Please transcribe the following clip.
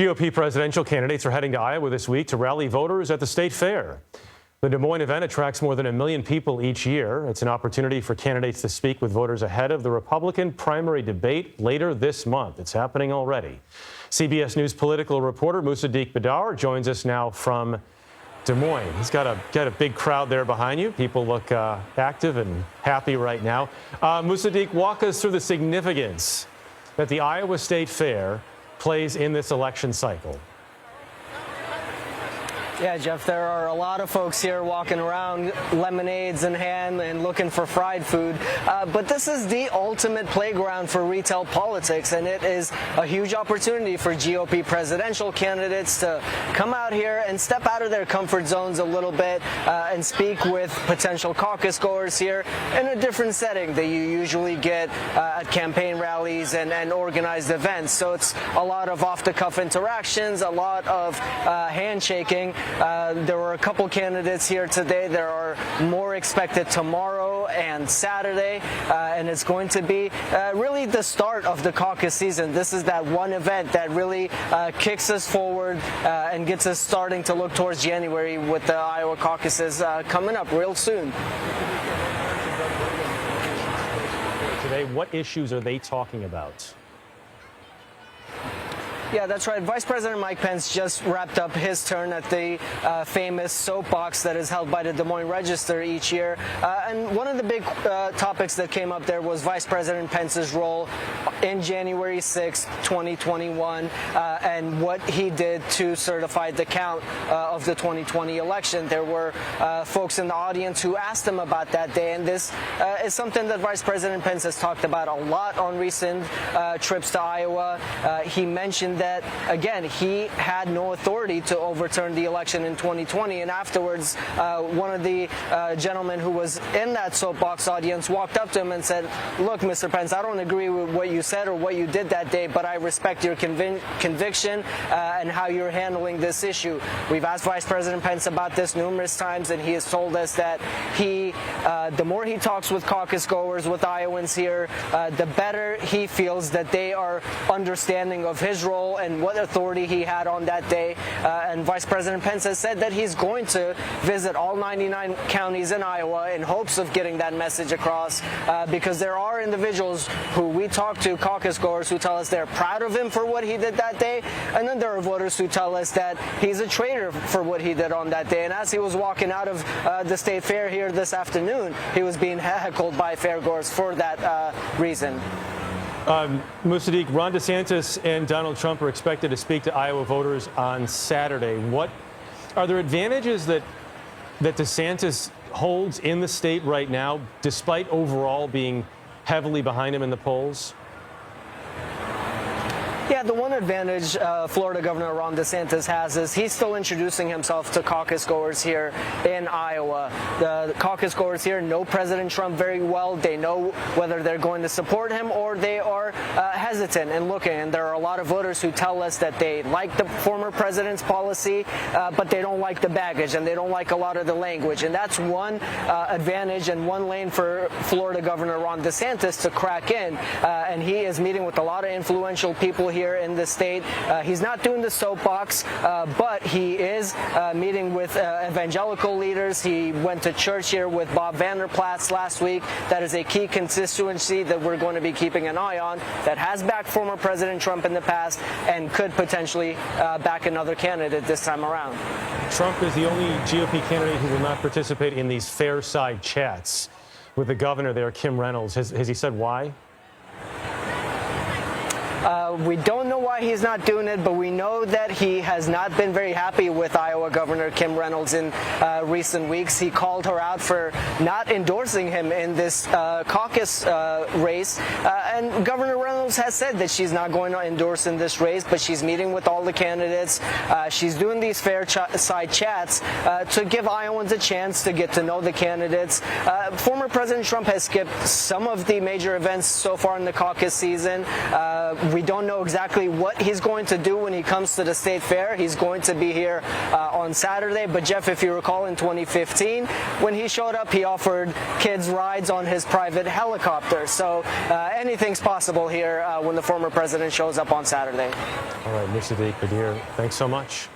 GOP presidential candidates are heading to Iowa this week to rally voters at the state fair. The Des Moines event attracts more than 1 million people each year. It's an opportunity for candidates to speak with voters ahead of the Republican primary debate later this month. It's happening already. CBS News political reporter Musadiq Bidar joins us now from Des Moines. He's got a big crowd there behind you. People look active and happy right now. Musadiq, walk us through the significance that the Iowa State Fair plays in this election cycle. Yeah, Jeff, there are a lot of folks here walking around, lemonades in hand and looking for fried food. But this is the ultimate playground for retail politics, and it is a huge opportunity for GOP presidential candidates to come out here and step out of their comfort zones a little bit and speak with potential caucus goers here in a different setting that you usually get at campaign rallies and organized events. So it's a lot of off-the-cuff interactions, a lot of handshaking. There were a couple candidates here today. There are more expected tomorrow and Saturday, and it's going to be really the start of the caucus season. This is that one event that really kicks us forward and gets us starting to look towards January with the Iowa caucuses coming up real soon. Today, what issues are they talking about? Yeah, that's right. Vice President Mike Pence just wrapped up his turn at the famous soapbox that is held by the Des Moines Register each year. And one of the big topics that came up there was Vice President Pence's role in January 6, 2021, and what he did to certify the count of the 2020 election. There were folks in the audience who asked him about that day, and this is something that Vice President Pence has talked about a lot on recent trips to Iowa. He mentioned that, again, he had no authority to overturn the election in 2020. And afterwards, one of the gentlemen who was in that soapbox audience walked up to him and said, "Look, Mr. Pence, I don't agree with what you said or what you did that day, but I respect your conviction and how you're handling this issue." We've asked Vice President Pence about this numerous times, and he has told us that the more he talks with caucus goers, with Iowans here, the better he feels that they are understanding of his role and what authority he had on that day. And Vice President Pence has said that he's going to visit all 99 counties in Iowa in hopes of getting that message across, because there are individuals who we talk to, caucus goers, who tell us they're proud of him for what he did that day, and then there are voters who tell us that he's a traitor for what he did on that day. And as he was walking out of the state fair here this afternoon, he was being heckled by fairgoers for that reason. Musadiq, Ron DeSantis and Donald Trump are expected to speak to Iowa voters on Saturday. Are there advantages that DeSantis holds in the state right now, despite overall being heavily behind him in the polls? Yeah, the one advantage Florida Governor Ron DeSantis has is he's still introducing himself to caucus goers here in Iowa. The caucus goers here know President Trump very well. They know whether they're going to support him or they are hesitant and looking. And there are a lot of voters who tell us that they like the former president's policy, but they don't like the baggage and they don't like a lot of the language. And that's one advantage and one lane for Florida Governor Ron DeSantis to crack in. And he is meeting with a lot of influential people here in the state. He's not doing the soapbox, but he is meeting with evangelical leaders. He went to church here with Bob Vander Plaats last week. That is a key constituency that we're going to be keeping an eye on, that has backed former President Trump in the past and could potentially back another candidate this time around. Trump is the only GOP candidate who will not participate in these fair side chats with the governor there, Kim Reynolds. Has he said why? We don't know why he's not doing it, but we know that he has not been very happy with Iowa Governor Kim Reynolds in recent weeks. He called her out for not endorsing him in this caucus race. And Governor Reynolds has said that she's not going to endorse in this race, but she's meeting with all the candidates. She's doing these fair side chats to give Iowans a chance to get to know the candidates. Former President Trump has skipped some of the major events so far in the caucus season. We don't know exactly what he's going to do when he comes to the State Fair. He's going to be here on Saturday. But Jeff, if you recall, in 2015, when he showed up, he offered kids rides on his private helicopter. So anything's possible here when the former president shows up on Saturday. All right, Musadiq Bidar, thanks so much.